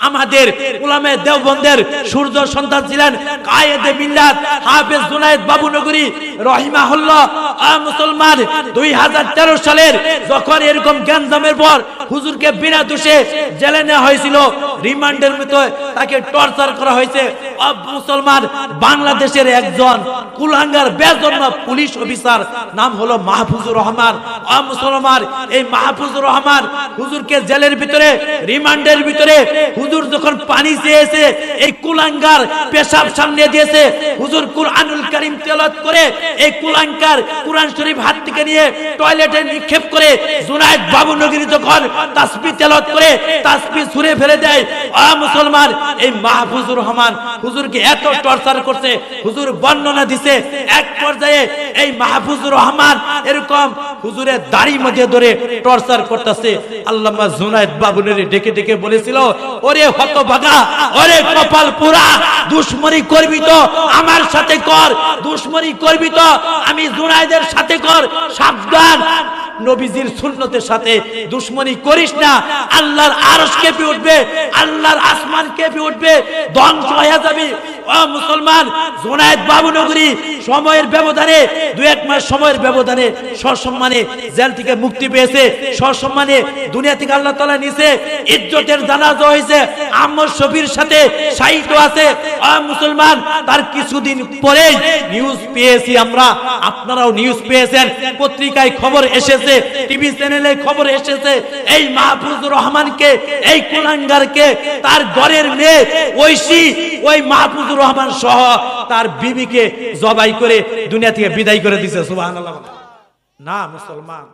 আমাদের উলামায়ে দেওবন্দের সূর্য সন্তান ছিলেন কায়েদে মিল্লাত হাফেজ জুনায়েদ বাবুনগরী রাহিমাহুল্লাহ। মুসলমান 2013 সালের যখন এরকম গ্যাঞ্জামের পর হুজুরকে বিনা দোষে জেলে নেওয়া হয়েছিল, রিমান্ডের মতো তাকে টর্চার করা হয়েছে। মুসলমান বাংলাদেশের একজন কুলাঙ্গার বেজন্ম পুলিশ অফিসার নাম হলো মাহফুজুর রহমান। মুসলমান এই মাহফুজুর রহমান হুজুরকে জেলের ভিতরে রিমান্ডের ভিতরে হুজুর যখন পানি চেয়েছে এই কুলাঙ্গার পেশাব সামনে দিয়েছে। হুজুর কুরআনুল কারীম তেলাওয়াত করে এই কুলাঙ্গার কুরআন শরীফ হাত থেকে নিয়ে টয়লেটে নিক্ষেপ করে জুনায়েদ বাবুনগরী যখন তাসবিহ তেলাওয়াত করে তাসবিহ ছুঁড়ে ফেলে দেয়। মুসলমান এই মাহফুজুর রহমান হুজুরকে এত টর্চার করছে, হুজুর বর্ণনা দিছে এক পর্যায়ে এই মাহফুজুর রহমান এরকম হুজুরের দাড়ি মধ্যে ধরে টর্চার করতেছে। আল্লামা জুনায়েদ বাবুনগরী ডেকে ডেকে বলেছিল, ওরে হতভাগা, ওরে কপাল পোড়া, দুশমনি করবি তো আমার সাথে কর, দুশমনি করবি তো আমি জুনায়েদের সাথে কর, সাবধান নবীজির সুন্নতের সাথে দুশমনি করিস না, আল্লাহর আরশ কেঁপে উঠবে, আল্লাহর আসমান কেঁপে উঠবে, ধ্বংস হয়ে যাবে। মুসলমান জুনায়েদ বাবুনগরী সময়ের ব্যবধানে 2-1 মাস সময়ের ব্যবধানে সসম্মানে জেল থেকে মুক্তি পেয়েছে, সসম্মানে দুনিয়া থেকে আল্লাহ তাআলা নিছে, ইজ্জতের জানাজা হয়েছে, আম্মর শফির সাথে শাহীদ আছে। মুসলমান তার কিছুদিন পরেই নিউজ পেয়েছি আমরা, আপনারাও নিউজ পেয়েছেন, পত্রিকায় খবর এসেছে, টিভি চ্যানেলে খবর এসেছে, এই মাহফুজুর রহমানকে, এই কুলাঙ্গারকে তার ঘরের মেয়ে ঐশী ওই মাহফুজুর রহমান সহ তার বিবিকে জবাই করে দুনিয়া থেকে বিদায় করে দিয়েছে। সুবহানাল্লাহ। না মুসলমান।